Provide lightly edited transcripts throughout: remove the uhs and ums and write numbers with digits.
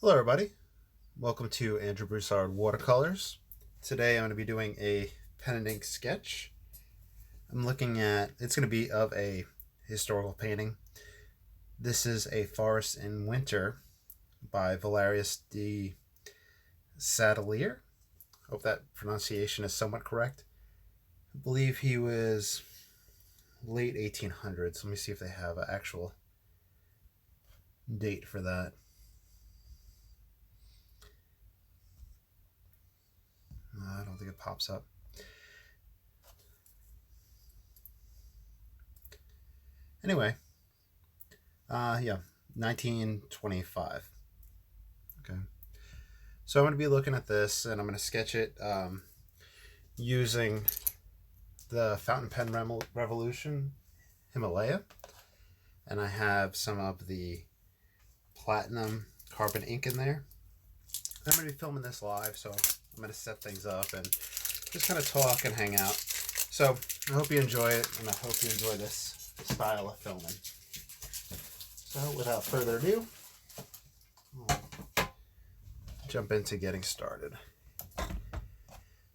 Hello everybody, welcome to Andrew Broussard Watercolors. Today I'm going to be doing a pen and ink sketch. I'm looking at, it's going to be of a historical painting. This is A Forest in Winter by Valerius de Saendeleer. Hope that pronunciation is somewhat correct. I believe he was late 1800s. Let me see if they have an actual date for that. I don't think it pops up. Anyway, 1925. Okay. So I'm going to be looking at this, and I'm going to sketch it using the Fountain Pen Revolution Himalaya. And I have some of the platinum carbon ink in there. I'm going to be filming this live, so I'm going to set things up and just kind of talk and hang out. So I hope you enjoy it, and I hope you enjoy this style of filming. So without further ado, I'll jump into getting started.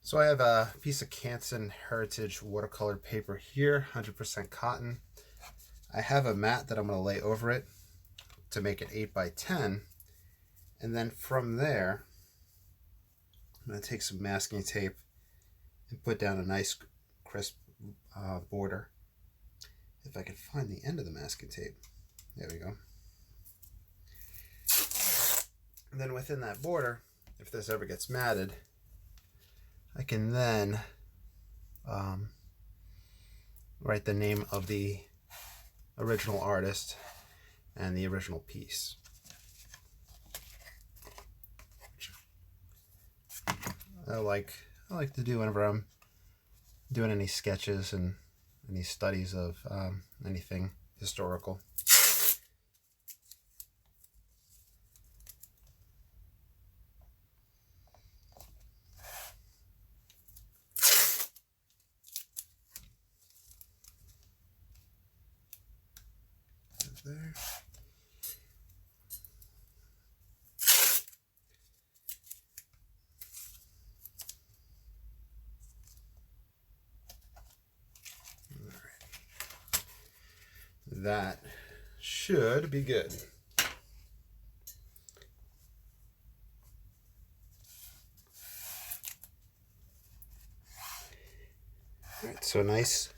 So I have a piece of Ranson Heritage watercolor paper here, 100% cotton. I have a mat that I'm going to lay over it to make it 8 by 10. And then from there, I'm going to take some masking tape and put down a nice crisp border. If I can find the end of the masking tape. There we go. And then within that border, if this ever gets matted, I can then write the name of the original artist and the original piece. I like to do whenever I'm doing any sketches and any studies of anything historical. There. That should be good. All right, so a nice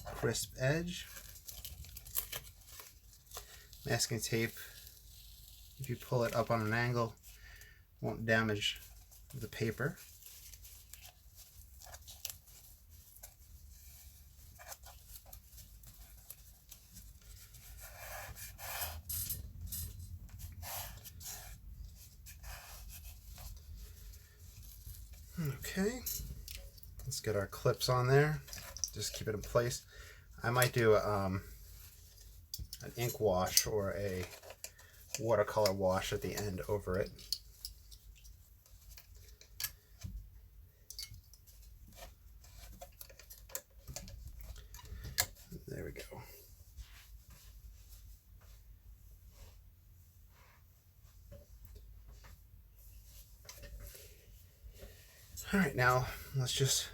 crisp edge. Masking tape, if you pull it up on an angle, won't damage the paper. Okay, let's get our clips on there. Just keep it in place. I might do an ink wash or a watercolor wash at the end over it. There we go. All right, now let's just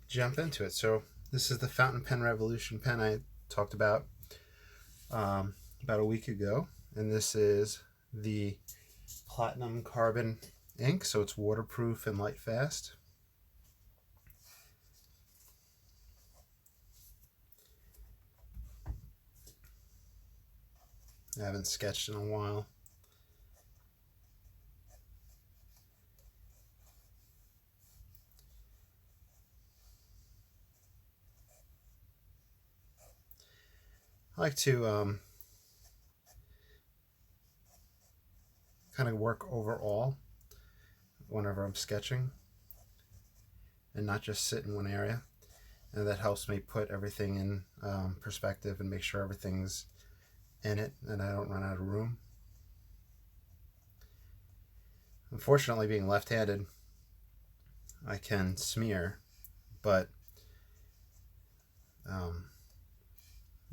jump into it. So this is the Fountain Pen Revolution pen I talked about a week ago, and this is the platinum carbon ink, so it's waterproof and light fast. I haven't sketched in a while. I like to kind of work overall whenever I'm sketching and not just sit in one area, and that helps me put everything in perspective and make sure everything's in it and I don't run out of room. Unfortunately, being left-handed, I can smear, but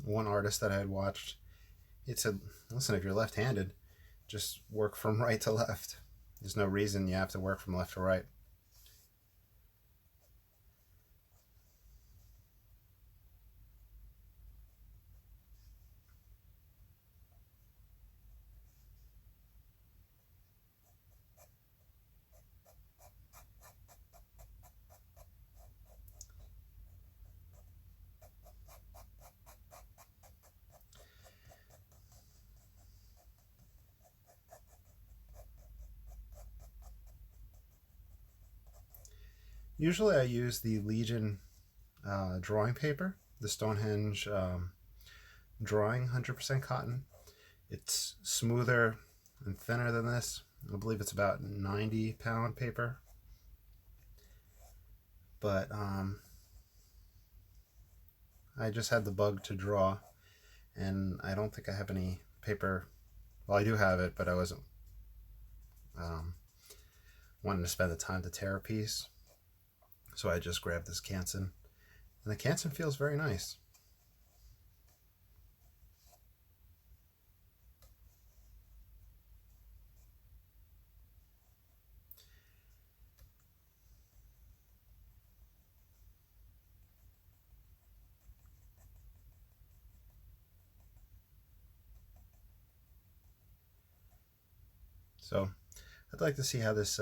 one artist that I had watched, it said, listen, if you're left-handed, just work from right to left. There's no reason you have to work from left to right. Usually I use the Legion drawing paper, the Stonehenge drawing 100% cotton. It's smoother and thinner than this. I believe it's about 90-pound paper. But I just had the bug to draw, and I don't think I have any paper. Well, I do have it, but I wasn't wanting to spend the time to tear a piece. So I just grabbed this Canson, and the Canson feels very nice. So I'd like to see how this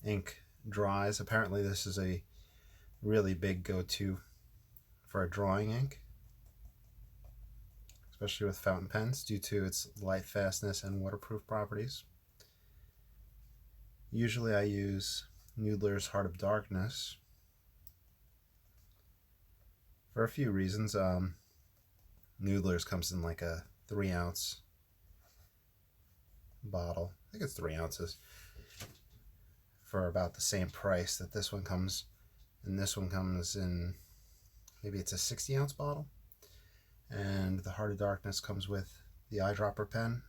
ink dries. Apparently this is a really big go-to for a drawing ink, especially with fountain pens due to its light fastness and waterproof properties. Usually I use Noodler's Heart of Darkness for a few reasons. Noodler's comes in like a 3-ounce bottle. I think it's 3 ounces for about the same price that this one comes. And this one comes in, maybe it's a 60-ounce bottle. And the Heart of Darkness comes with the eyedropper pen,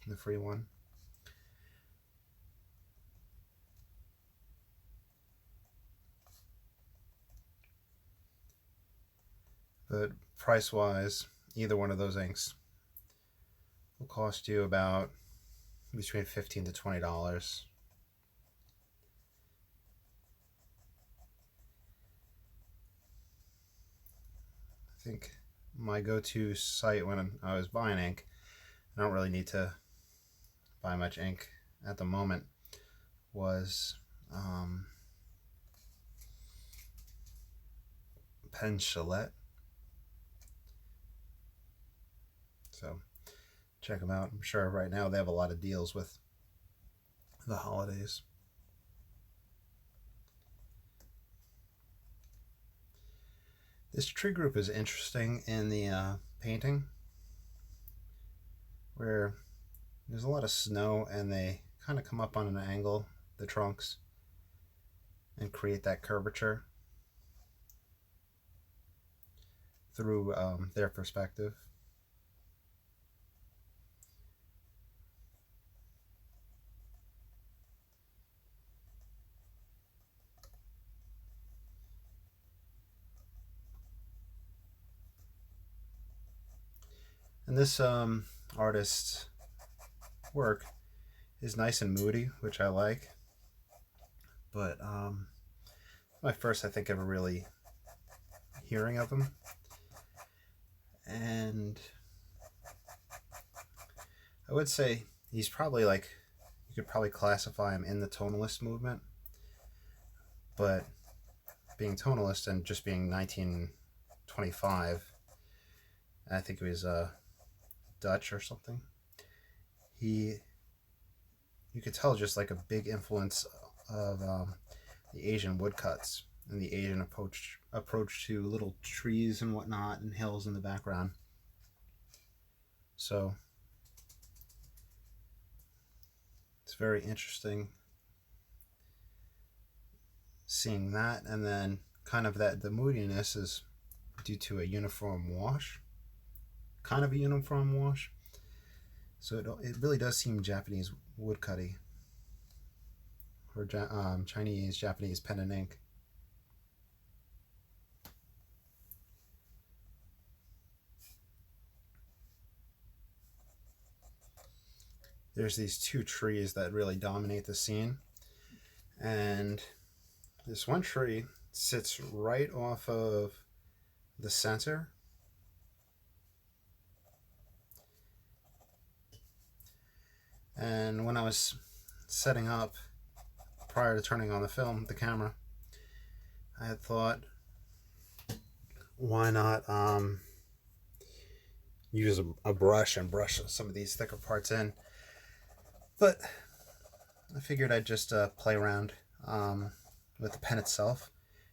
the free one. But price-wise, either one of those inks will cost you about between $15 to $20. I think my go-to site when I was buying ink, I don't really need to buy much ink at the moment, was Pen Chalet. So check them out. I'm sure right now they have a lot of deals with the holidays. This tree group is interesting in the painting, where there's a lot of snow and they kind of come up on an angle, the trunks, and create that curvature through their perspective. And this artist's work is nice and moody, which I like. But my first, I think, ever really hearing of him. And I would say he's probably like, you could probably classify him in the tonalist movement. But being tonalist and just being 1925, I think he was Dutch or something. You could tell just like a big influence of the Asian woodcuts and the Asian approach to little trees and whatnot and hills in the background. So it's very interesting seeing that, and then kind of that the moodiness is due to a uniform wash, kind of a uniform wash. So it really does seem Japanese woodcutty, or Chinese, Japanese pen and ink. there's these two trees that really dominate the scene. And this one tree sits right off of the center. And when I was setting up prior to turning on the camera, I had thought, why not use a brush and brush some of these thicker parts in. But I figured I'd just play around with the pen itself,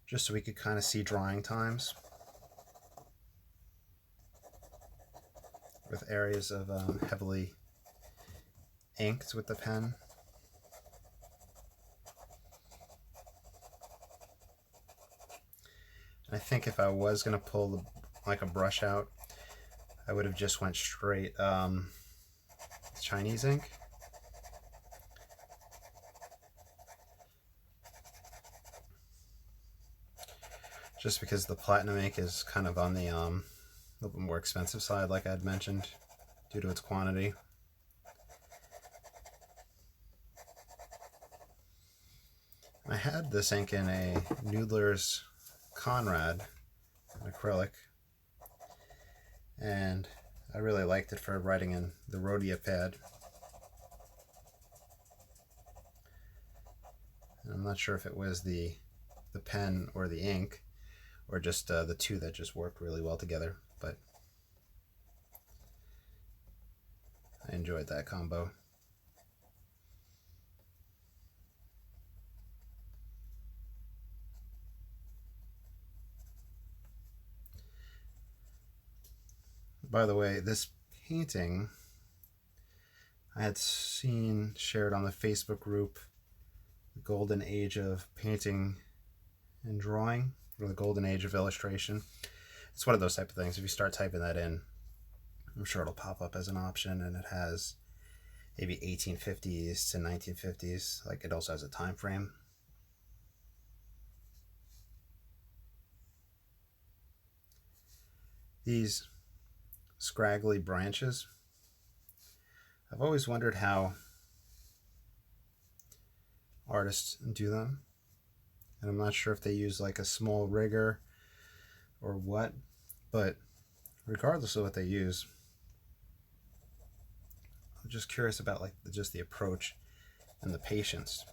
just so we could kind of see drying times with areas of heavily inked with the pen. I think if I was going to pull like a brush out, I would have just went straight Chinese ink. Just because the platinum ink is kind of on the little bit more expensive side, like I'd mentioned, due to its quantity. I had this ink in a Noodler's Conrad, an acrylic, and I really liked it for writing in the Rhodia pad. And I'm not sure if it was the pen or the ink, or just the two that just worked really well together, but I enjoyed that combo. By the way, this painting I had seen shared on the Facebook group, The Golden Age of Painting and Drawing, or The Golden Age of Illustration. It's one of those type of things. If you start typing that in, I'm sure it'll pop up as an option, and it has maybe 1850s to 1950s. Like, it also has a time frame. These scraggly branches, I've always wondered how artists do them, and I'm not sure if they use like a small rigger or what, but regardless of what they use, I'm just curious about like just the approach and the patience.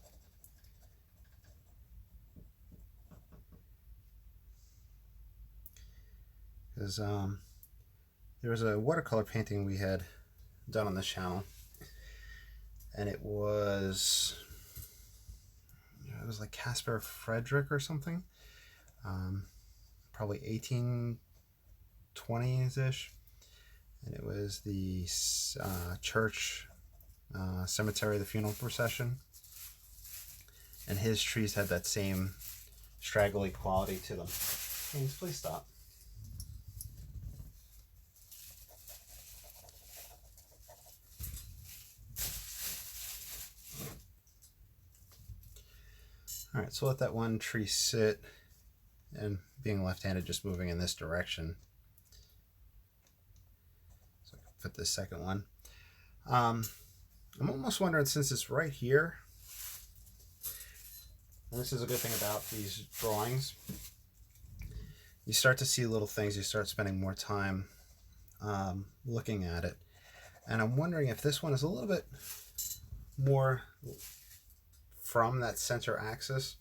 Because there was a watercolor painting we had done on this channel, and it was like Caspar Frederick or something, probably 1820s-ish, and it was the church cemetery, the funeral procession, and his trees had that same straggly quality to them. James, please stop. All right, so let that one tree sit, and being left-handed, just moving in this direction. So I can put this second one. I'm almost wondering, since it's right here, and this is a good thing about these drawings, you start to see little things, you start spending more time looking at it. And I'm wondering if this one is a little bit more from that center axis,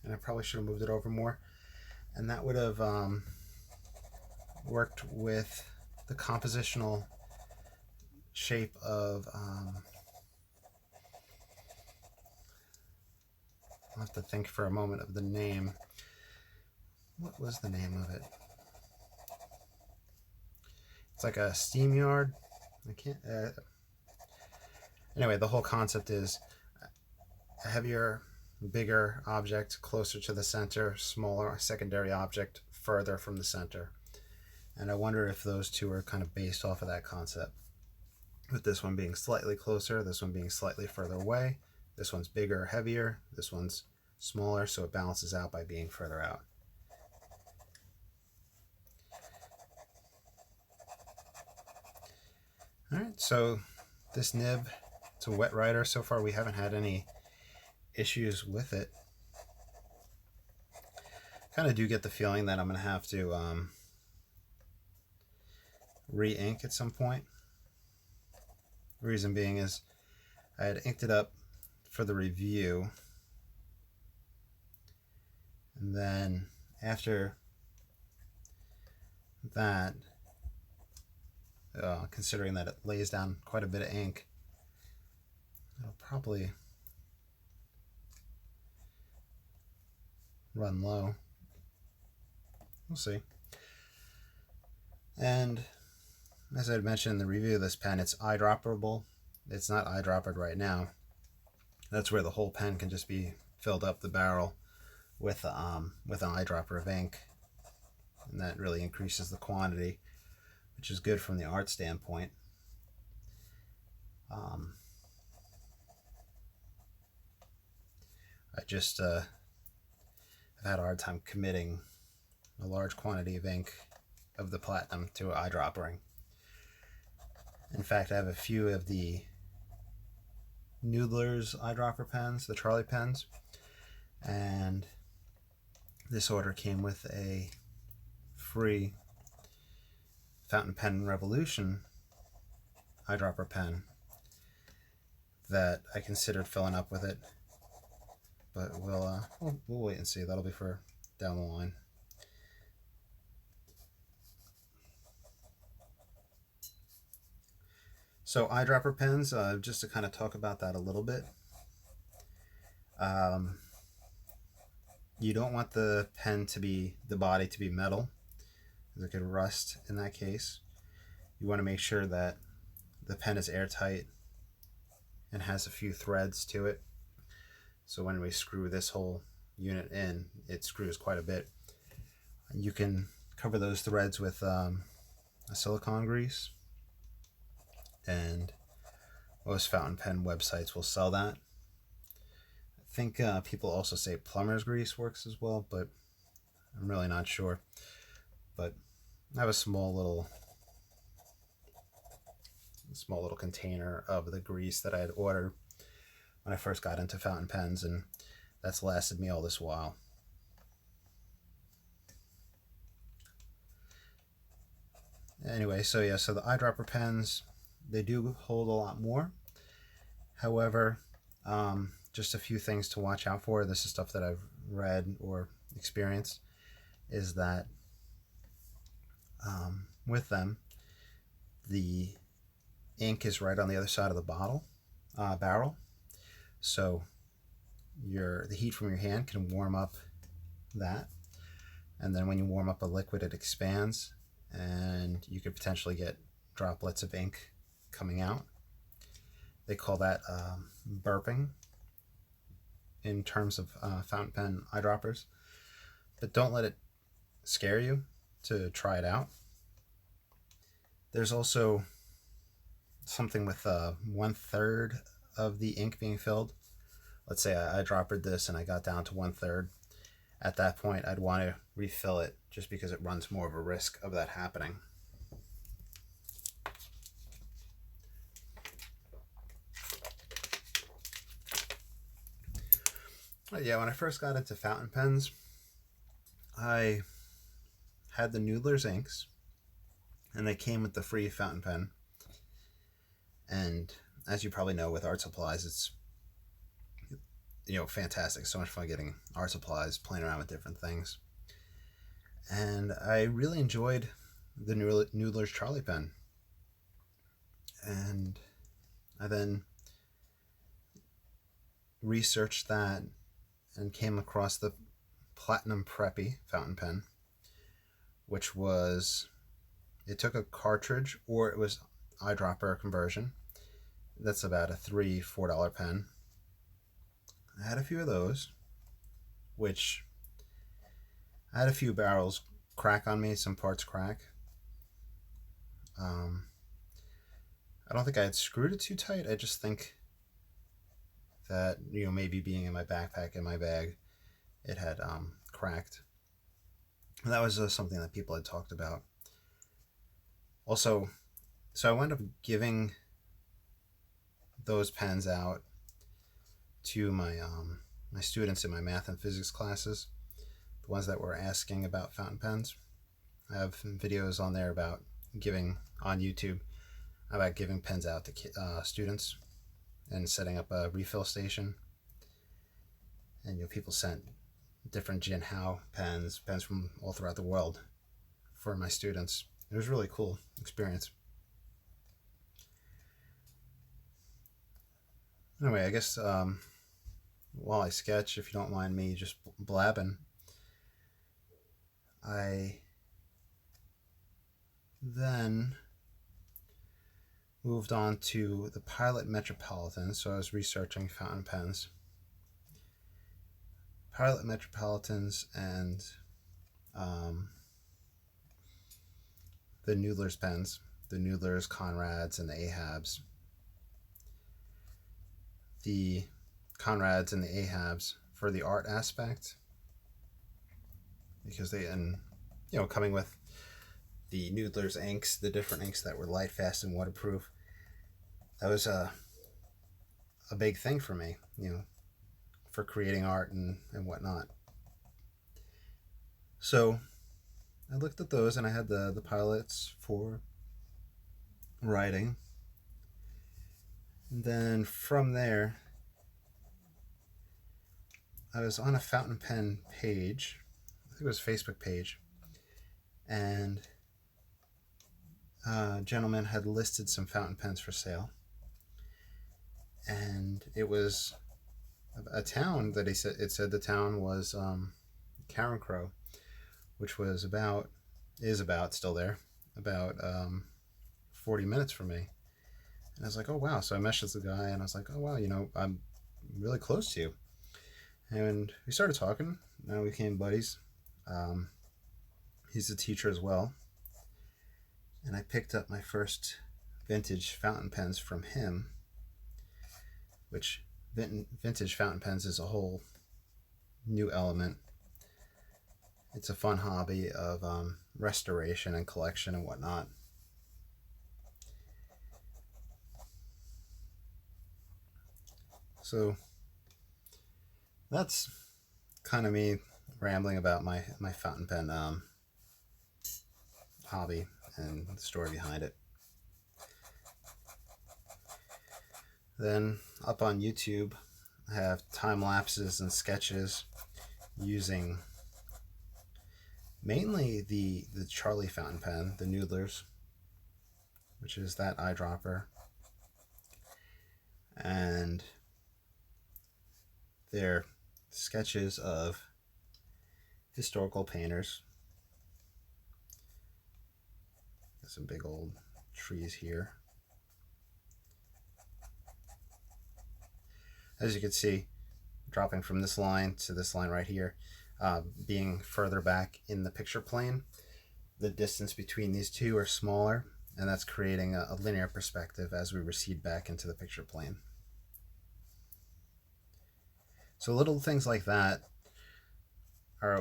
and I probably should have moved it over more, and that would have worked with the compositional shape of I'll have to think for a moment of the name. What was the name of it? It's like a steam yard. I can't anyway, the whole concept is a heavier, bigger object closer to the center, smaller secondary object further from the center. And I wonder if those two are kind of based off of that concept, with this one being slightly closer, this one being slightly further away, this one's bigger, heavier, this one's smaller, so it balances out by being further out. Alright, so this nib, it's a wet writer. So far we haven't had any issues with it. Kind of do get the feeling that I'm going to have to re-ink at some point. The reason being is I had inked it up for the review, and then after that, considering that it lays down quite a bit of ink, it'll probably run low. We'll see. And as I had mentioned in the review of this pen, it's eyedropperable. It's not eyedroppered right now. That's where the whole pen can just be filled up the barrel with an eyedropper of ink, and that really increases the quantity, which is good from the art standpoint. I just have had a hard time committing a large quantity of ink of the platinum to eyedroppering. In fact, I have a few of the Noodler's eyedropper pens, the Charlie pens, and this order came with a free Fountain Pen Revolution eyedropper pen that I considered filling up with it, but we'll wait and see. That'll be for down the line. So eyedropper pens, just to kind of talk about that a little bit. You don't want the pen to be, the body to be metal, because it could rust in that case. You want to make sure that the pen is airtight and has a few threads to it. So when we screw this whole unit in, it screws quite a bit. You can cover those threads with a silicone grease, and most fountain pen websites will sell that. I think people also say plumber's grease works as well, but I'm really not sure. But I have a small little container of the grease that I had ordered when I first got into fountain pens, and that's lasted me all this while. Anyway, so yeah, so the eyedropper pens, they do hold a lot more. However, just a few things to watch out for. This is stuff that I've read or experienced, is that with them, the ink is right on the other side of the barrel. So the heat from your hand can warm up that, and then when you warm up a liquid, it expands, and you could potentially get droplets of ink coming out. They call that burping in terms of fountain pen eyedroppers. But don't let it scare you to try it out. There's also something with 1/3 of the ink being filled. Let's say I eyedroppered this and I got down to 1/3. At that point, I'd want to refill it, just because it runs more of a risk of that happening. But yeah, when I first got into fountain pens, I had the Noodler's inks, and they came with the free fountain pen. And as you probably know, with art supplies, it's fantastic. So much fun getting art supplies, playing around with different things. And I really enjoyed the Noodler's Charlie pen. And I then researched that and came across the Platinum Preppy fountain pen, which was, it took a cartridge, or it was eyedropper conversion. That's about a $3-4 pen. I had a few of those, which I had a few barrels crack on me, some parts crack. I don't think I had screwed it too tight. I just think that, maybe being in my backpack, in my bag, it had cracked. And that was something that people had talked about. Also, So I wound up giving those pens out to my my students in my math and physics classes, the ones that were asking about fountain pens. I have videos on there about on YouTube about giving pens out to students and setting up a refill station. And people sent different Jinhao pens from all throughout the world for my students. It was a really cool experience. Anyway, I guess while I sketch, if you don't mind me just blabbing, I then moved on to the Pilot Metropolitan. So I was researching fountain pens. Pilot Metropolitans and the Noodler's pens, the Noodlers, Conrads, and the Ahabs. The Conrads and the Ahabs for the art aspect, because coming with the Noodler's inks, the different inks that were light, fast, and waterproof, that was a big thing for me, for creating art and whatnot. So I looked at those, and I had the pilots for writing. And then from there, I was on a fountain pen page, I think it was a Facebook page, and a gentleman had listed some fountain pens for sale. And it was a town that it said the town was Carencro, which was still there, about 40 minutes from me. And I was like, oh wow. So I messaged the guy and I was like, oh wow, I'm really close to you. And we started talking. Now we became buddies. He's a teacher as well. And I picked up my first vintage fountain pens from him, which vintage fountain pens is a whole new element. It's a fun hobby of restoration and collection and whatnot. So that's kind of me rambling about my fountain pen hobby and the story behind it. Then up on YouTube, I have time lapses and sketches using mainly the Charlie fountain pen, the Noodlers, which is that eyedropper, and they're sketches of historical painters. Got some big old trees here. As you can see, dropping from this line to this line right here, being further back in the picture plane, the distance between these two are smaller, and that's creating a linear perspective as we recede back into the picture plane. So little things like that are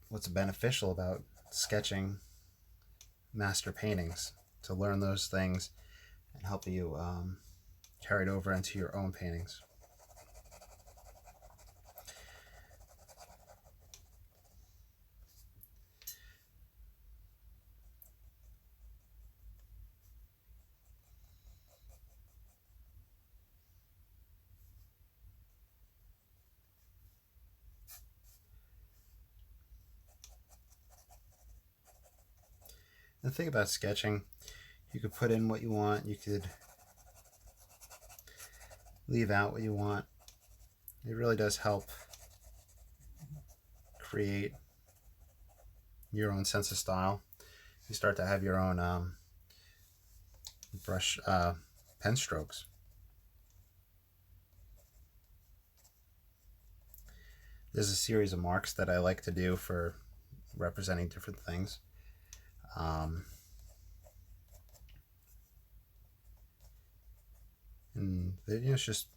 what's beneficial about sketching master paintings, to learn those things and help you carry it over into your own paintings. The thing about sketching, you could put in what you want, you could leave out what you want. It really does help create your own sense of style. You start to have your own brush pen strokes. There's a series of marks that I like to do for representing different things. And it's just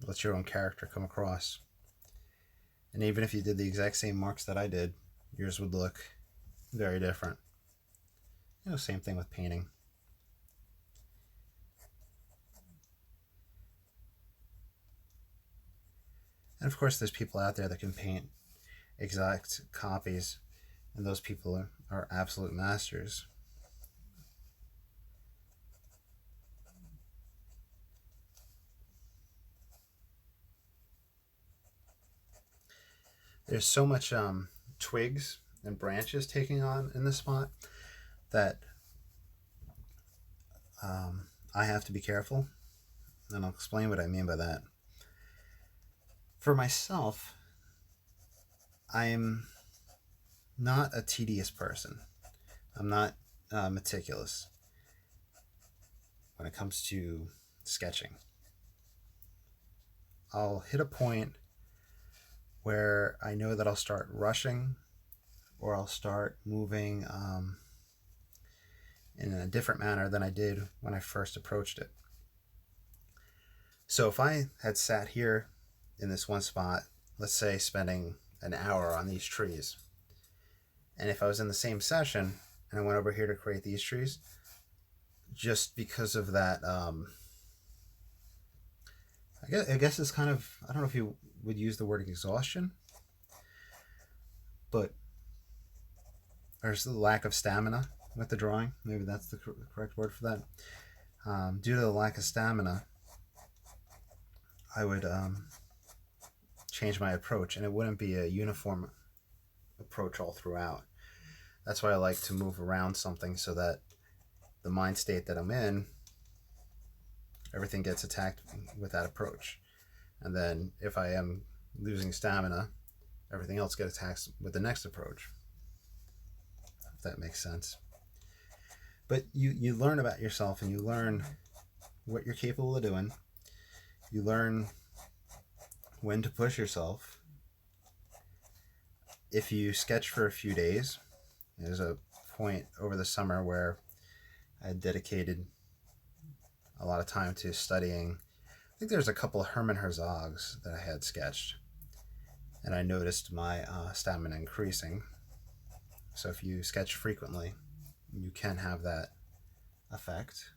let your own character come across. And even if you did the exact same marks that I did, yours would look very different. Same thing with painting. And of course, there's people out there that can paint exact copies, and those people are absolute masters. There's so much twigs and branches taking on in this spot that I have to be careful, and I'll explain what I mean by that. For myself, I'm not a tedious person. I'm not meticulous when it comes to sketching. I'll hit a point where I know that I'll start rushing, or I'll start moving in a different manner than I did when I first approached it. So if I had sat here in this one spot, let's say spending an hour on these trees, and if I was in the same session and I went over here to create these trees, just because of that, I guess it's kind of, I don't know if you would use the word exhaustion, but there's the lack of stamina with the drawing. Maybe that's the correct word for that. Due to the lack of stamina, I would change my approach, and it wouldn't be a uniform approach all throughout. That's why I like to move around something, so that the mind state that I'm in, everything gets attacked with that approach. And then if I am losing stamina, everything else gets attacked with the next approach, if that makes sense. But you learn about yourself, and you learn what you're capable of doing. You learn when to push yourself. If you sketch for a few days, there's a point over the summer where I dedicated a lot of time to studying. I think there's a couple of Hermann Herzogs that I had sketched, and I noticed my stamina increasing. So if you sketch frequently, you can have that effect.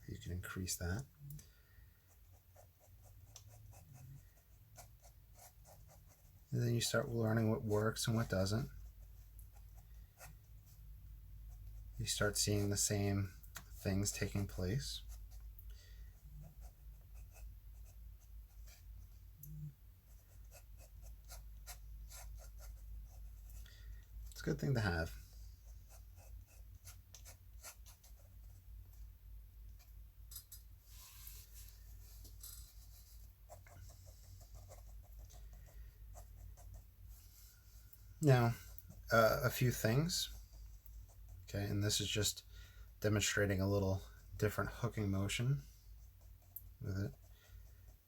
You can increase that. And then you start learning what works and what doesn't. You start seeing the same things taking place. It's a good thing to have. Now, a few things. Okay, and this is just demonstrating a little different hooking motion with it.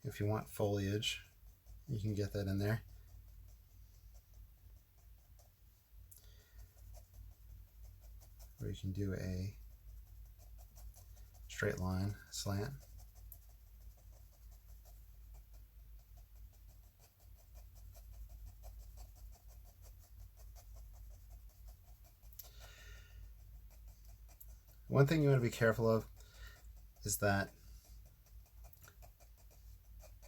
If you want foliage, you can get that in there. Or you can do a straight line slant. One thing you want to be careful of is that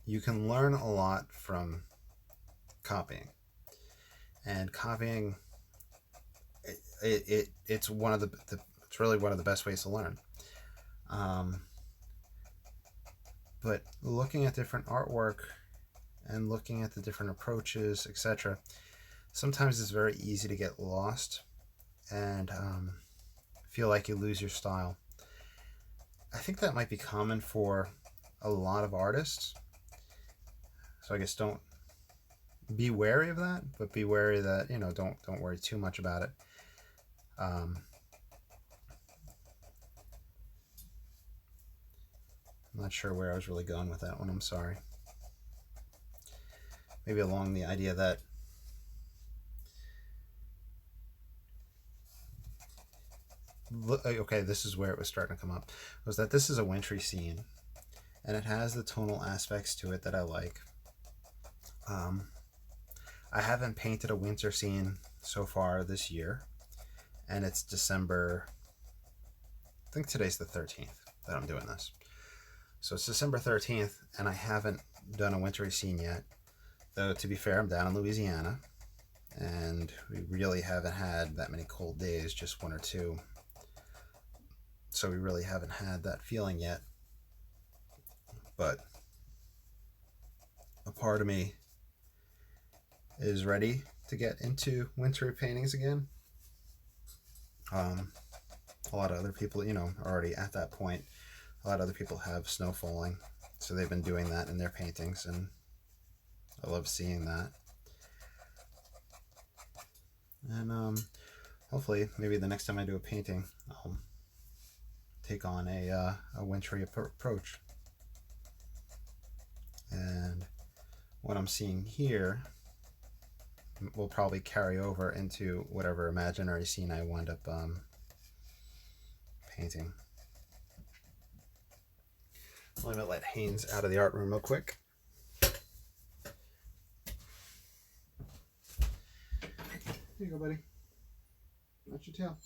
you can learn a lot from copying. And copying, it's one of it's really one of the best ways to learn. But looking at different artwork and looking at the different approaches, etc., sometimes it's very easy to get lost and feel like you lose your style. I think that might be common for a lot of artists. So I guess don't be wary of that, but be wary that, you know, don't worry too much about it. I'm not sure where I was really going with that one. I'm sorry. Maybe along the idea that okay, this is where it was starting to come up, was that this is a wintry scene, and it has the tonal aspects to it that I like. I haven't painted a winter scene so far this year, and it's December, I think today's the 13th that I'm doing this. So it's December 13th, and I haven't done a wintry scene yet. Though, to be fair, I'm down in Louisiana, and we really haven't had that many cold days, just one or two. So we really haven't had that feeling yet. But a part of me is ready to get into wintry paintings again. A lot of other people, are already at that point. A lot of other people have snow falling, so they've been doing that in their paintings, and I love seeing that. And hopefully, maybe the next time I do a painting, I'll take on a wintry approach. And what I'm seeing here will probably carry over into whatever imaginary scene I wind up painting. Let me let Haynes out of the art room real quick. Here you go, buddy. That's your tail.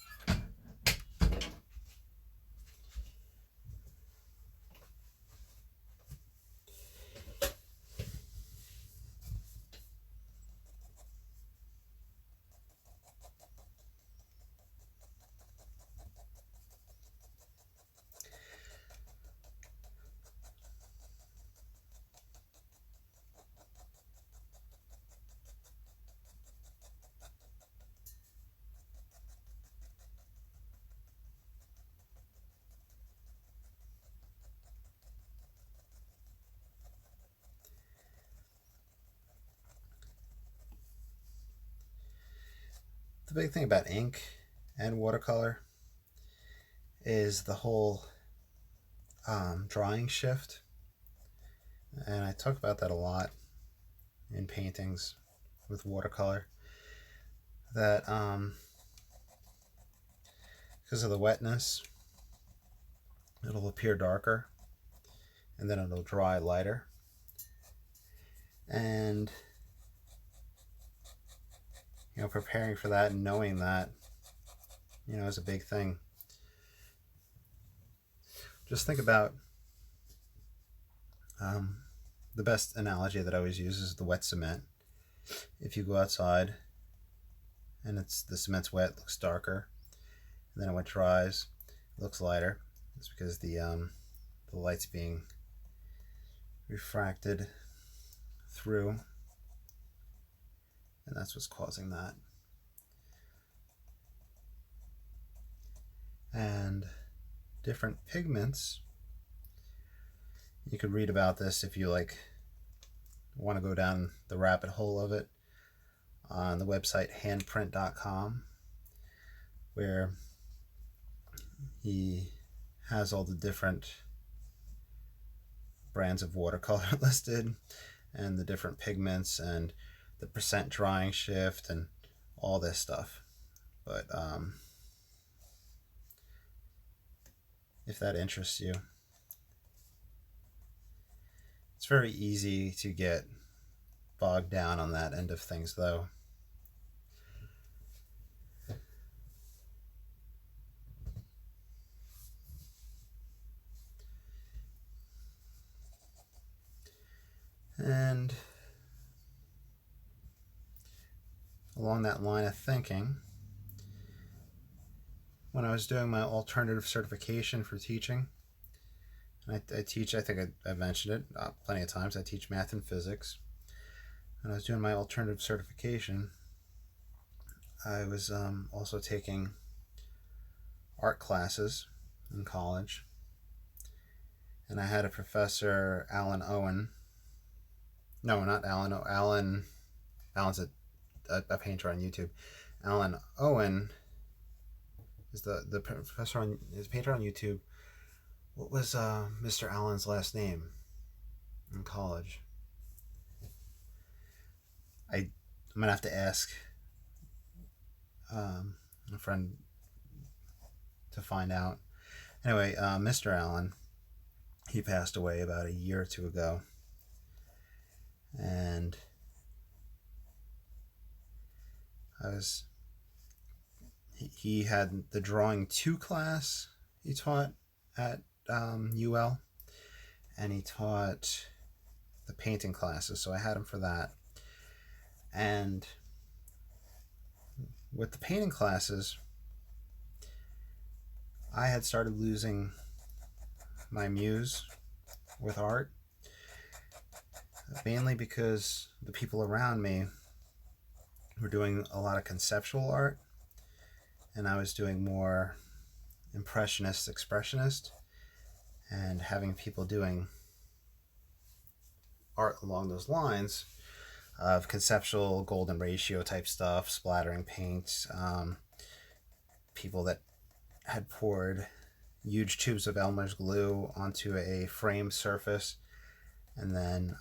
The big thing about ink and watercolor is the whole drawing shift. And I talk about that a lot in paintings with watercolor. That because of the wetness, it'll appear darker and then it'll dry lighter. And preparing for that and knowing that, is a big thing. Just think about the best analogy that I always use is the wet cement. If you go outside and the cement's wet, it looks darker, and then when it dries, it looks lighter. It's because the light's being refracted through, and that's what's causing that. And different pigments, you could read about this if you want to go down the rabbit hole of it on the website handprint.com, where he has all the different brands of watercolor listed and the different pigments and the percent drying shift and all this stuff. But if that interests you, it's very easy to get bogged down on that end of things, though. And along that line of thinking, when I was doing my alternative certification for teaching, and I teach, I think I mentioned it plenty of times, I teach math and physics. When I was doing my alternative certification, I was also taking art classes in college. And I had a professor, Alan Owen. No, not Alan. Alan's a painter on YouTube. Alan Owen is the professor is a painter on YouTube. What was Mr. Allen's last name in college? I'm gonna have to ask a friend to find out. Anyway, Mr. Allen, he passed away about a year or two ago, and he had the drawing 2 class he taught at UL, and he taught the painting classes, so I had them for that. And with the painting classes, I had started losing my muse with art, mainly because the people around me were doing a lot of conceptual art, and I was doing more impressionist, expressionist, and having people doing art along those lines of conceptual golden ratio type stuff, splattering paints, people that had poured huge tubes of Elmer's glue onto a frame surface and then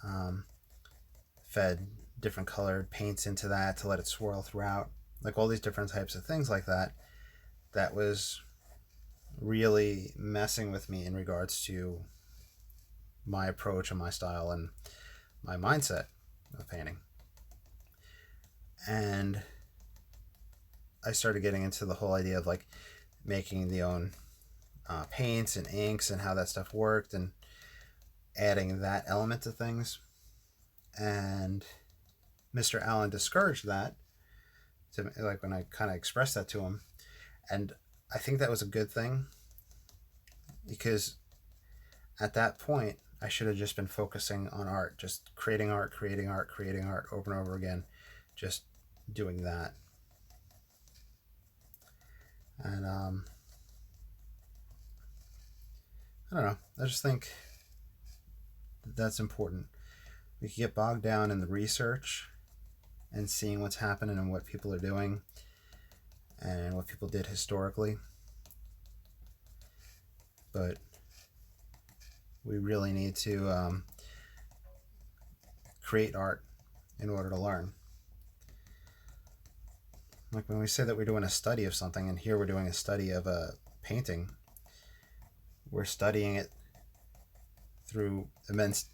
fed different colored paints into that to let it swirl throughout, like all these different types of things like that. That was really messing with me in regards to my approach and my style and my mindset of painting. And I started getting into the whole idea of like making the own paints and inks and how that stuff worked and adding that element to things. And Mr. Allen discouraged that, to like when I kind of expressed that to him. And I think that was a good thing, because at that point I should have just been focusing on art, just creating art over and over again, just doing that. And I don't know, I just think that's important. We can get bogged down in the research and seeing what's happening and what people are doing and what people did historically, but we really need to create art in order to learn. Like when we say that we're doing a study of something, and here we're doing a study of a painting, we're studying it through immense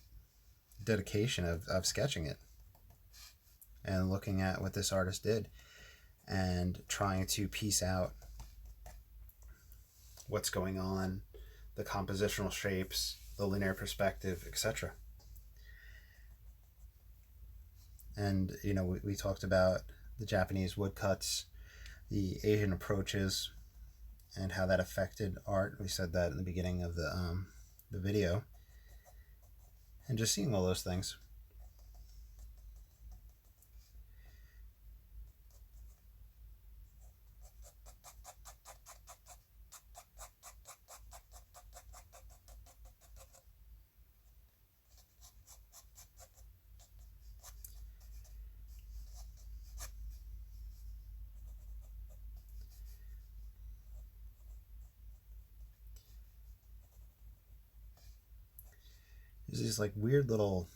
dedication of sketching it and looking at what this artist did and trying to piece out what's going on, the compositional shapes, the linear perspective, etc. And you know, we talked about the Japanese woodcuts, the Asian approaches, and how that affected art. We said that in the beginning of the video. And just seeing all those things. There's these like weird little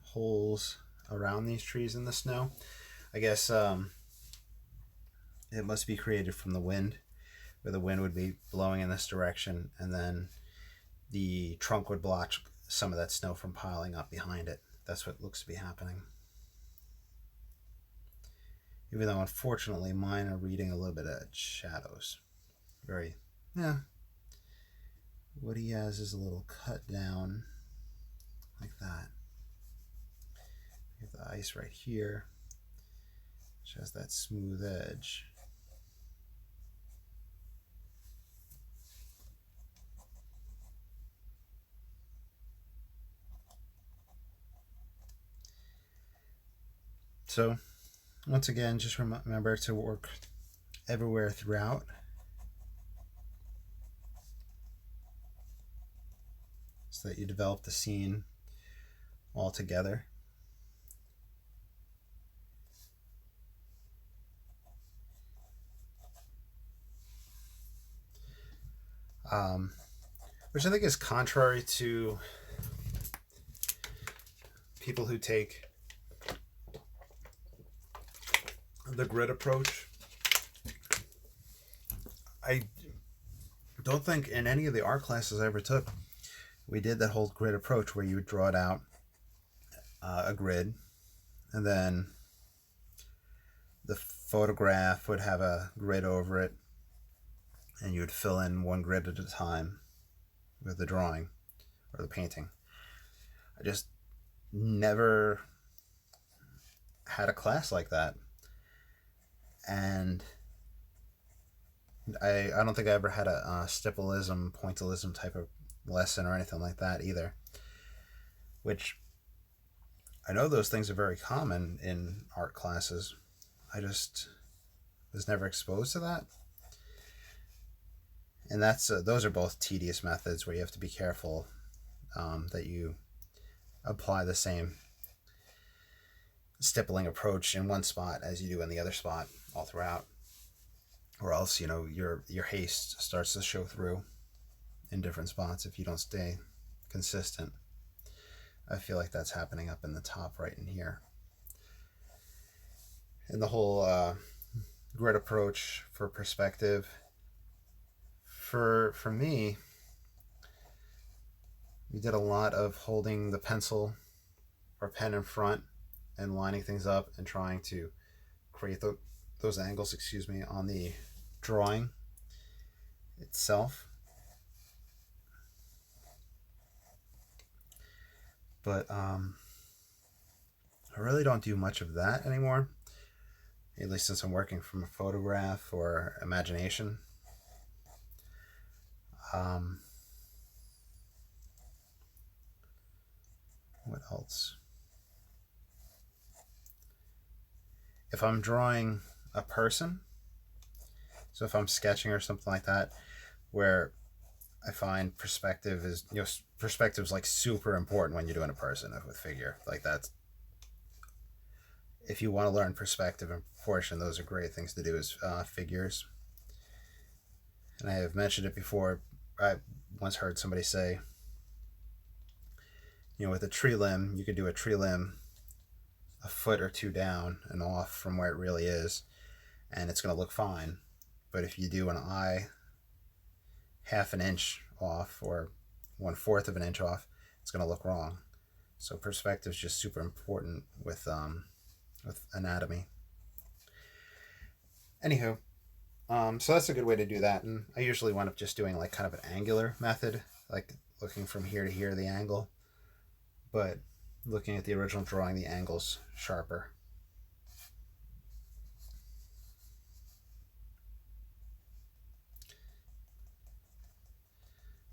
holes around these trees in the snow. I guess it must be created from the wind, where the wind would be blowing in this direction and then the trunk would block some of that snow from piling up behind it. That's what looks to be happening. Even though unfortunately mine are reading a little bit of shadows. Very, yeah. What he has is a little cut down like that. We have the ice right here, which has that smooth edge. So once again, just remember to work everywhere throughout. So that you develop the scene all together. Which I think is contrary to people who take the grid approach. I don't think in any of the art classes I ever took we did that whole grid approach where you would draw it out, a grid, and then the photograph would have a grid over it, and you would fill in one grid at a time with the drawing or the painting. I just never had a class like that, and I don't think I ever had a stippleism, pointillism type of lesson or anything like that either, which I know those things are very common in art classes. I just was never exposed to that. And those are both tedious methods where you have to be careful that you apply the same stippling approach in one spot as you do in the other spot all throughout, or else your haste starts to show through in different spots if you don't stay consistent. I feel like that's happening up in the top right in here. And the whole grid approach for perspective, for me, we did a lot of holding the pencil or pen in front and lining things up and trying to create those angles, on the drawing itself. But I really don't do much of that anymore, at least since I'm working from a photograph or imagination. What else? If I'm drawing a person, so if I'm sketching or something like that, where I find perspective is, perspective's like super important when you're doing a person with figure. Like that's, if you want to learn perspective and proportion, those are great things to do as figures. And I have mentioned it before. I once heard somebody say, with a tree limb, you could do a tree limb a foot or two down and off from where it really is, and it's going to look fine. But if you do an eye half an inch off or 1/4 of an inch off, it's going to look wrong. So perspective is just super important with anatomy. Anywho, so that's a good way to do that. And I usually wind up just doing like kind of an angular method, like looking from here to here, the angle. But looking at the original drawing, the angle's sharper.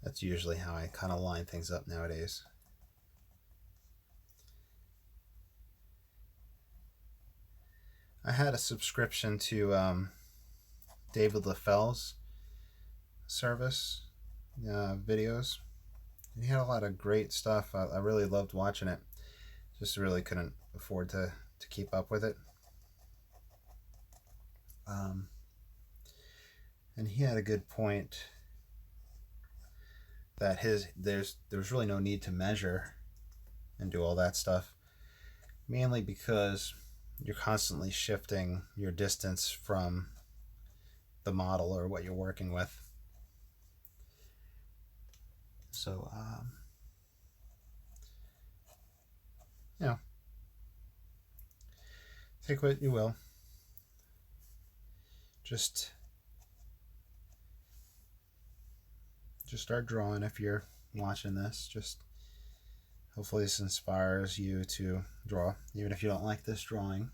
That's usually how I kind of line things up nowadays. I had a subscription to David LaFell's service videos. And he had a lot of great stuff. I really loved watching it. Just really couldn't afford to keep up with it. And he had a good point that there's really no need to measure and do all that stuff, mainly because you're constantly shifting your distance from the model or what you're working with. So take what you will. Just start drawing if you're watching this. Just hopefully this inspires you to draw, even if you don't like this drawing.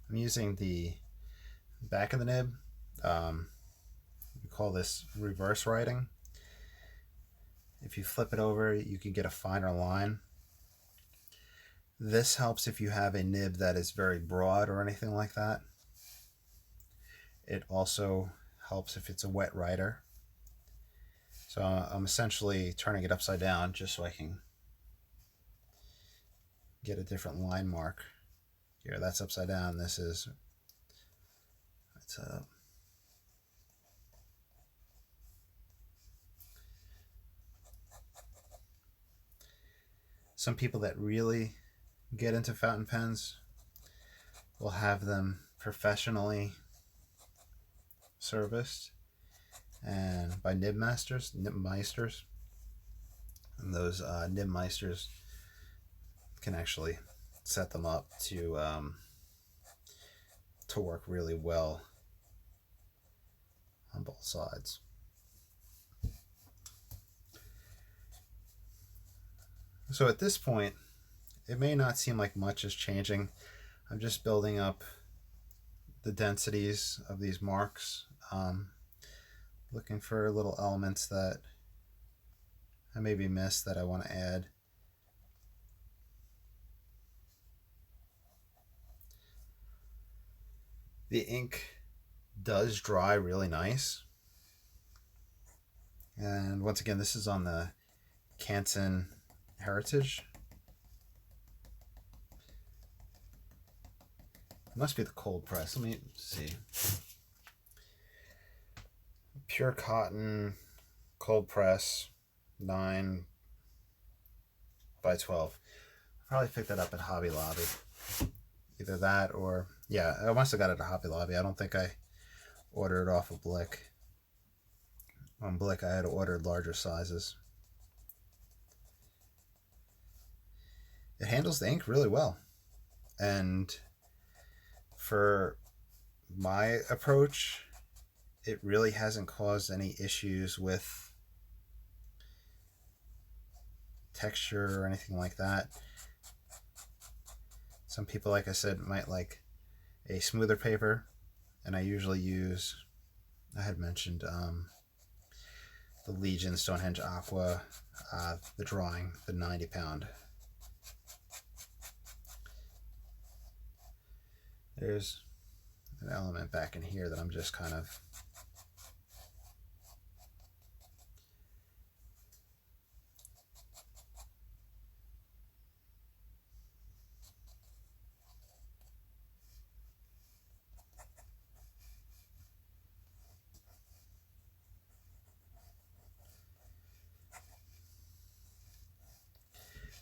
I'm using the back of the nib. We call this reverse writing. If you flip it over, you can get a finer line. This helps if you have a nib that is very broad or anything like that. It also helps if it's a wet writer. So I'm essentially turning it upside down just so I can get a different line mark. Here, that's upside down. This is, it's up. Some people that really get into fountain pens will have them professionally serviced and by nib meisters, and those nib meisters can actually set them up to work really well on both sides. So at this point, it may not seem like much is changing. I'm just building up the densities of these marks, looking for little elements that I maybe missed that I want to add. The ink does dry really nice. And once again, this is on the Ranson Heritage. It must be the cold press. Let me see. Pure cotton, cold press, 9 by 12. I probably picked that up at Hobby Lobby. Either that or, yeah, I must have got it at Hobby Lobby. I don't think I ordered off of Blick. On Blick, I had ordered larger sizes. It handles the ink really well. And for my approach, it really hasn't caused any issues with texture or anything like that. Some people, like I said, might like a smoother paper, and I usually use, I had mentioned the Legion Stonehenge Aqua, the drawing, the 90 pound. There's an element back in here that I'm just kind of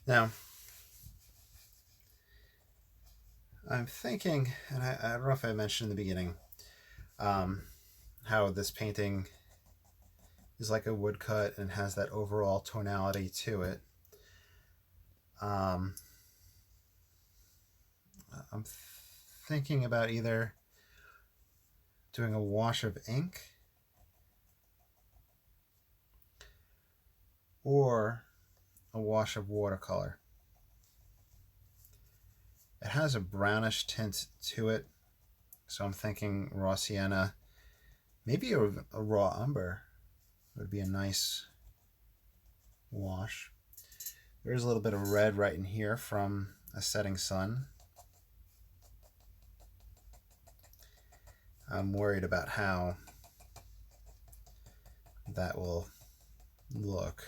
now I'm thinking, and I don't know if I mentioned in the beginning, how this painting is like a woodcut and has that overall tonality to it. I'm thinking about either doing a wash of ink or a wash of watercolor. It has a brownish tint to it, so I'm thinking raw sienna, maybe a raw umber would be a nice wash. There's a little bit of red right in here from a setting sun. I'm worried about how that will look.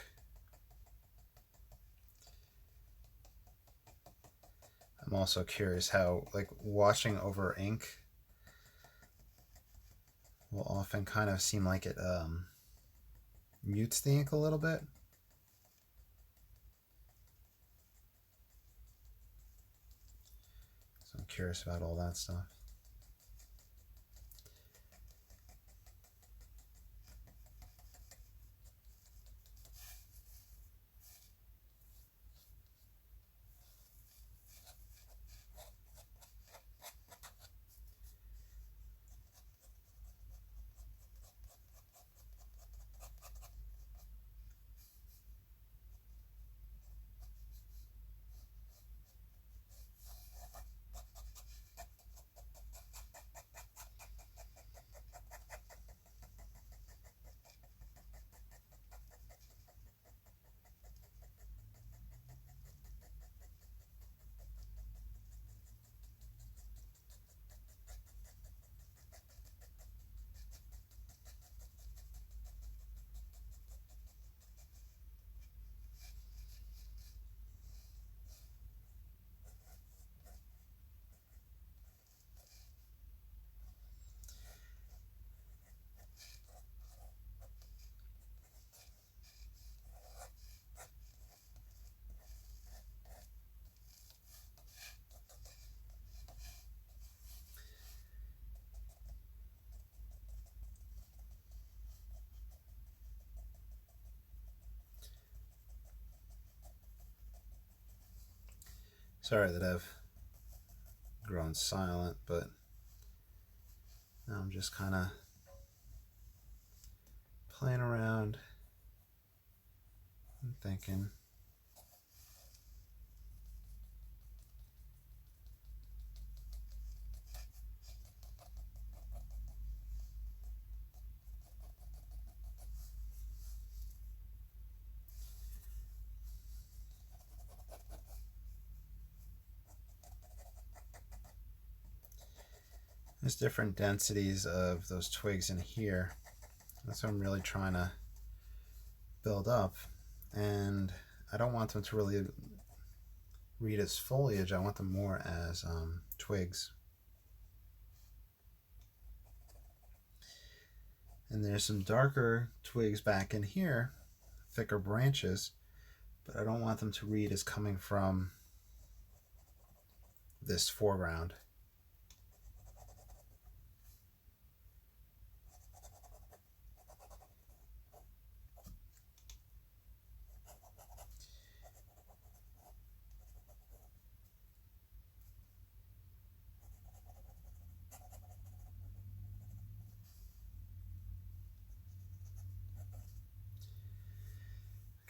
I'm also curious how, like, washing over ink will often kind of seem like it mutes the ink a little bit. So I'm curious about all that stuff. Sorry that I've grown silent, but now I'm just kind of playing around and thinking. There's different densities of those twigs in here. That's what I'm really trying to build up. And I don't want them to really read as foliage. I want them more as twigs. And there's some darker twigs back in here, thicker branches, but I don't want them to read as coming from this foreground.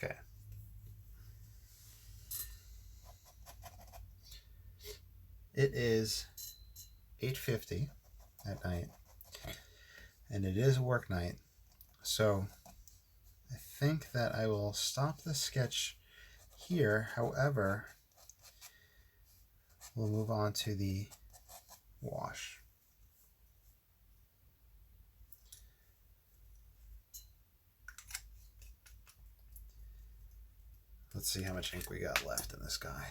Okay. It is 8:50 at night, and it is a work night, so I think that I will stop the sketch here. However, we'll move on to the wash. Let's see how much ink we got left in this guy.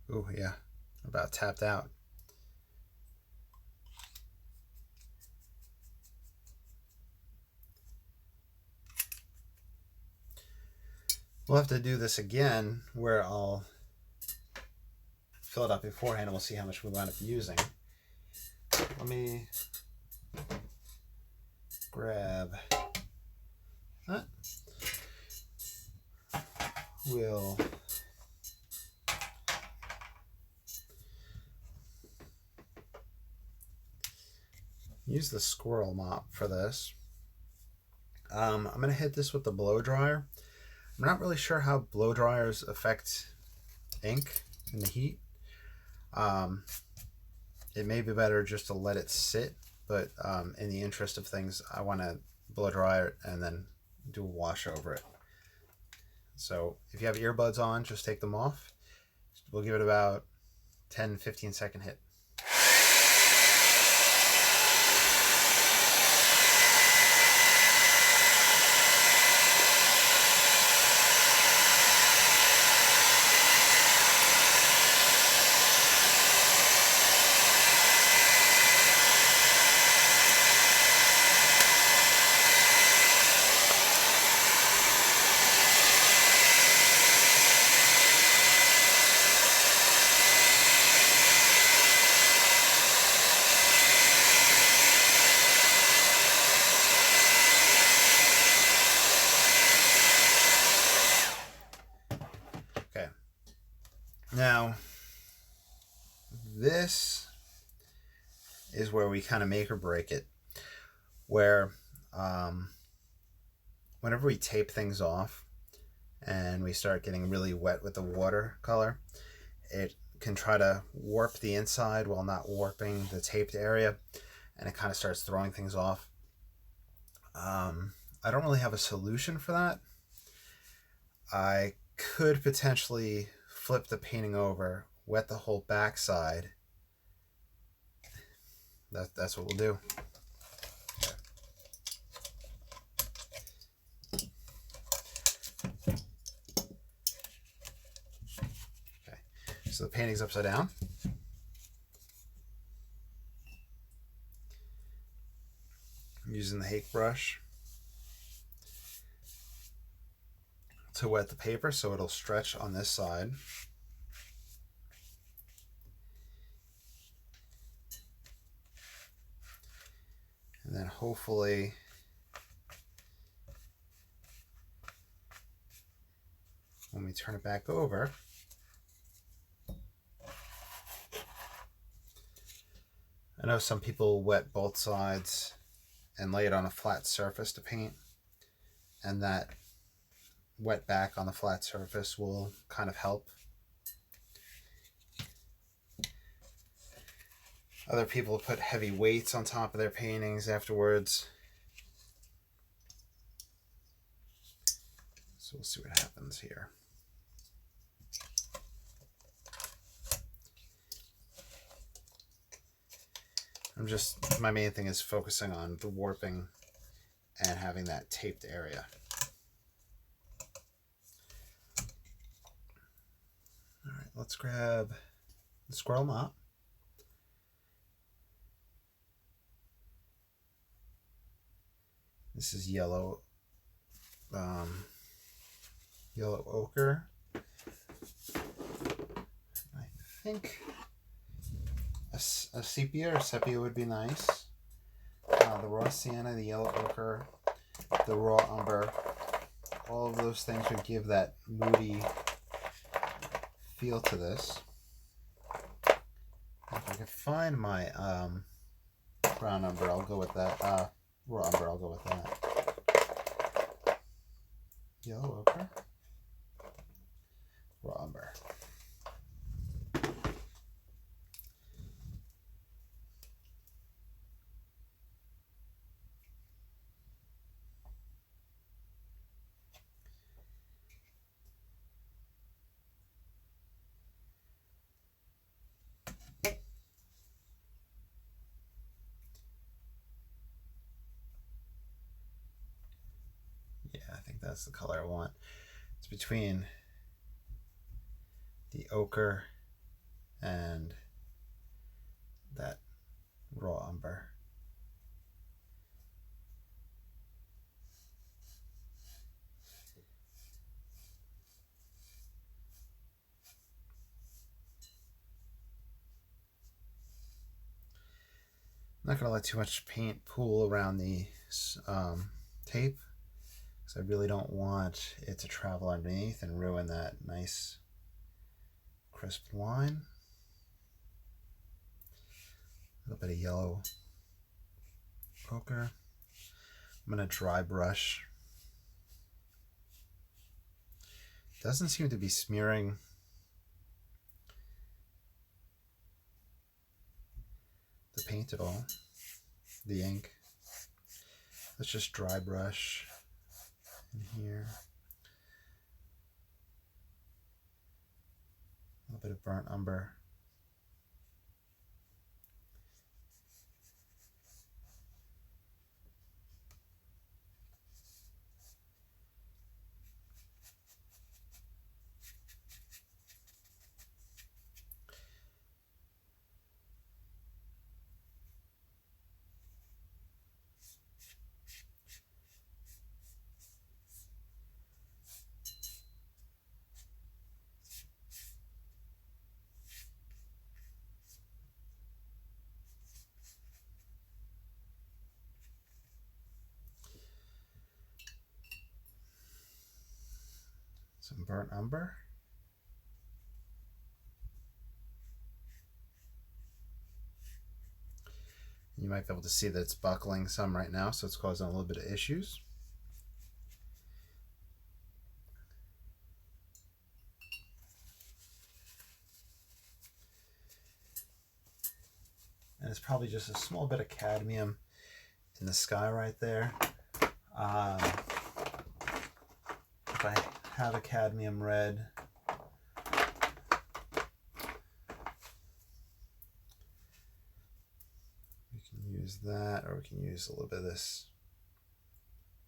Oh yeah, about tapped out. We'll have to do this again where I'll fill it up beforehand and we'll see how much we wind up using. Let me grab that. We'll use the squirrel mop for this. I'm going to hit this with the blow dryer. I'm not really sure how blow dryers affect ink in the heat. It may be better just to let it sit, but in the interest of things, I want to blow dry it and then do a wash over it. So if you have earbuds on, just take them off. We'll give it about 10-15 second hit. Now, this is where we kind of make or break it, where whenever we tape things off and we start getting really wet with the watercolor, it can try to warp the inside while not warping the taped area, and it kind of starts throwing things off. I don't really have a solution for that. I could potentially flip the painting over, wet the whole back side. That's what we'll do. Okay, so the painting's upside down. I'm using the hake brush to wet the paper so it'll stretch on this side. And then hopefully when we turn it back over, I know some people wet both sides and lay it on a flat surface to paint, and that wet back on the flat surface will kind of help. Other people put heavy weights on top of their paintings afterwards. So we'll see what happens here. my main thing is focusing on the warping and having that taped area. All right, let's grab the squirrel mop. This is yellow ochre. I think a sepia or sepia would be nice. The raw sienna, the yellow ochre, the raw umber, all of those things would give that moody feel to this. If I can find my brown umber, I'll go with that. Raw umber, I'll go with that. Yellow ochre, raw umber. I think that's the color I want. It's between the ochre and that raw umber. I'm not going to let too much paint pool around the tape, because I really don't want it to travel underneath and ruin that nice crisp line. A little bit of yellow ochre. I'm going to dry brush. Doesn't seem to be smearing the paint at all, the ink. Let's just dry brush in here. A little bit of burnt umber. Some burnt umber. You might be able to see that it's buckling some right now, so it's causing a little bit of issues. And it's probably just a small bit of cadmium in the sky right there. If I have a cadmium red, we can use that, or we can use a little bit of this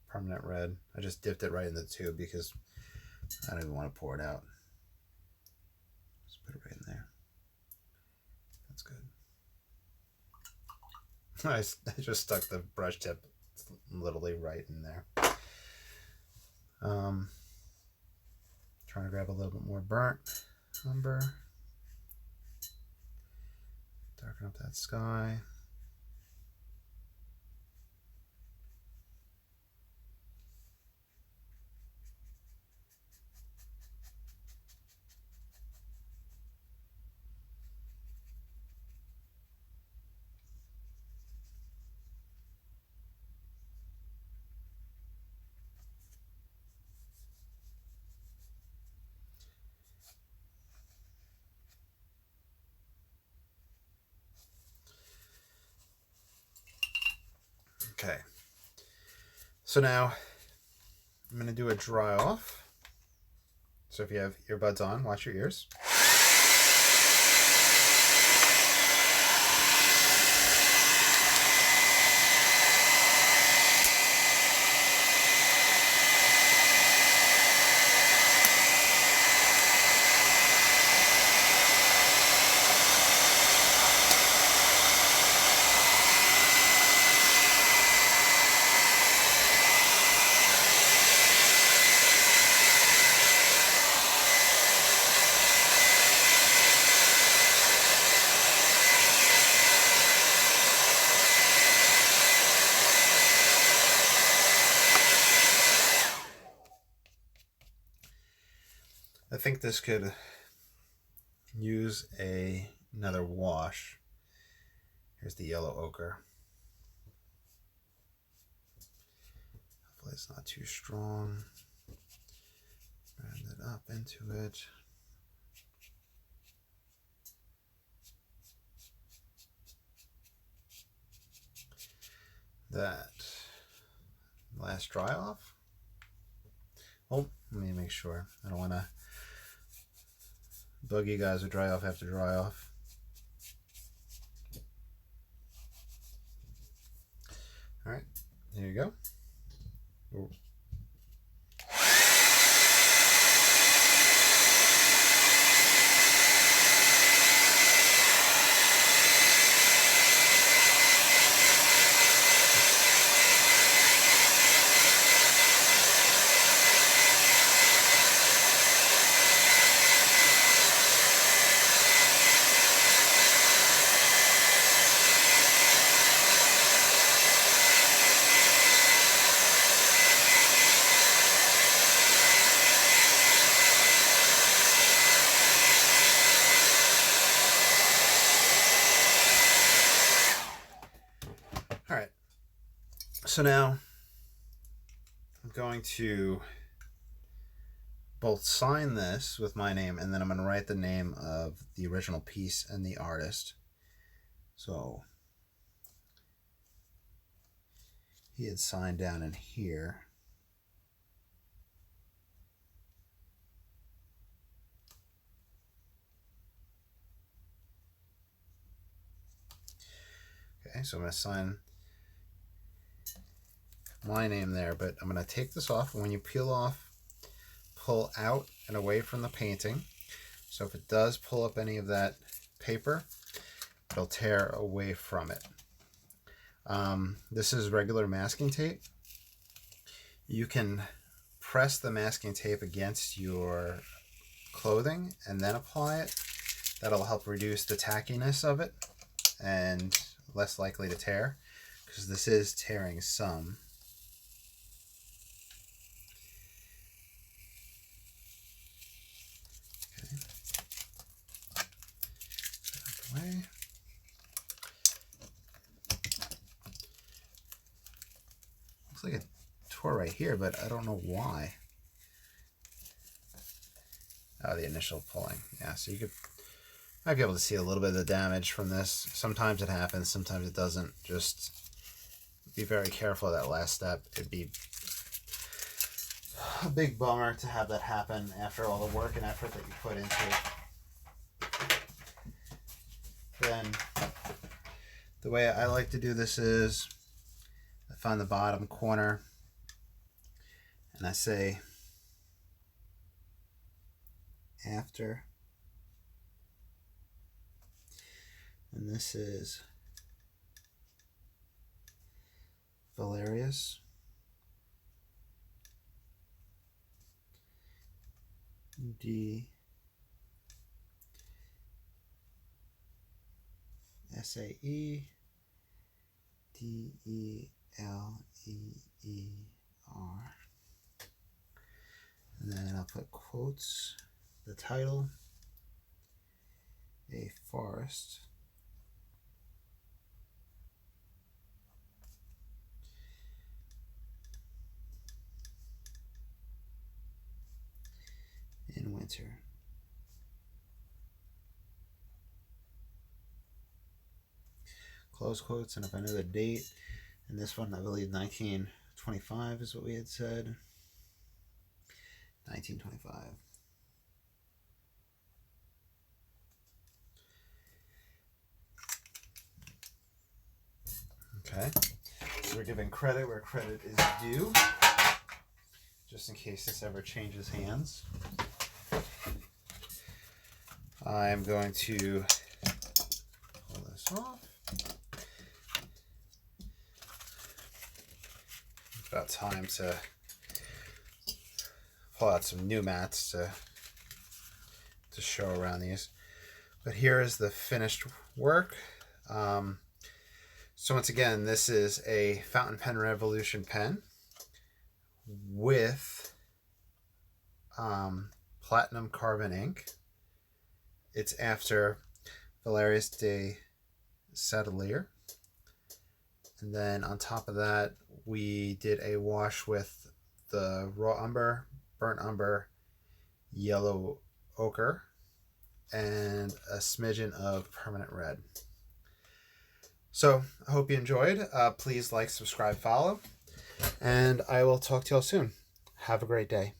permanent red. I just dipped it right in the tube because I don't even want to pour it out. Just put it right in there. That's good. I just stuck the brush tip literally right in there. Trying to grab a little bit more burnt umber. Darken up that sky. Okay, so now I'm going to do a dry off. So if you have earbuds on, watch your ears. Okay, I think this could use another wash. Here's the yellow ochre. Hopefully it's not too strong. Round it up into it. That last dry off. Oh, let me make sure. I don't want to bug you guys with dry off after dry off. All right, there you go. Ooh. All right, so now I'm going to both sign this with my name, and then I'm going to write the name of the original piece and the artist. So he had signed down in here. Okay, so I'm going to sign my name there, but I'm going to take this off, and when you peel off, pull out and away from the painting. So if it does pull up any of that paper, it'll tear away from it. This is regular masking tape. You can press the masking tape against your clothing and then apply it. That'll help reduce the tackiness of it and less likely to tear, because this is tearing some. Way. Looks like it tore right here, but I don't know why. Oh, the initial pulling. Yeah, so you might be able to see a little bit of the damage from this. Sometimes it happens, sometimes it doesn't. Just be very careful of that last step. It'd be a big bummer to have that happen after all the work and effort that you put into it. Then the way I like to do this is I find the bottom corner and I say after, and this is Valerius, D Saendeleer, and then I'll put quotes, the title, a forest, in winter. Close quotes, and if I know the date, and this one I believe 1925 is what we had said. 1925. Okay, so we're giving credit where credit is due, just in case this ever changes hands. I'm going to pull this off. It's about time to pull out some new mats to show around these. But here is the finished work. So once again, this is a Fountain Pen Revolution pen with platinum carbon ink. It's after Valerius de Saendeleer. And then on top of that, we did a wash with the raw umber, burnt umber, yellow ochre, and a smidgen of permanent red. So I hope you enjoyed. Please like, subscribe, follow, and I will talk to you all soon. Have a great day.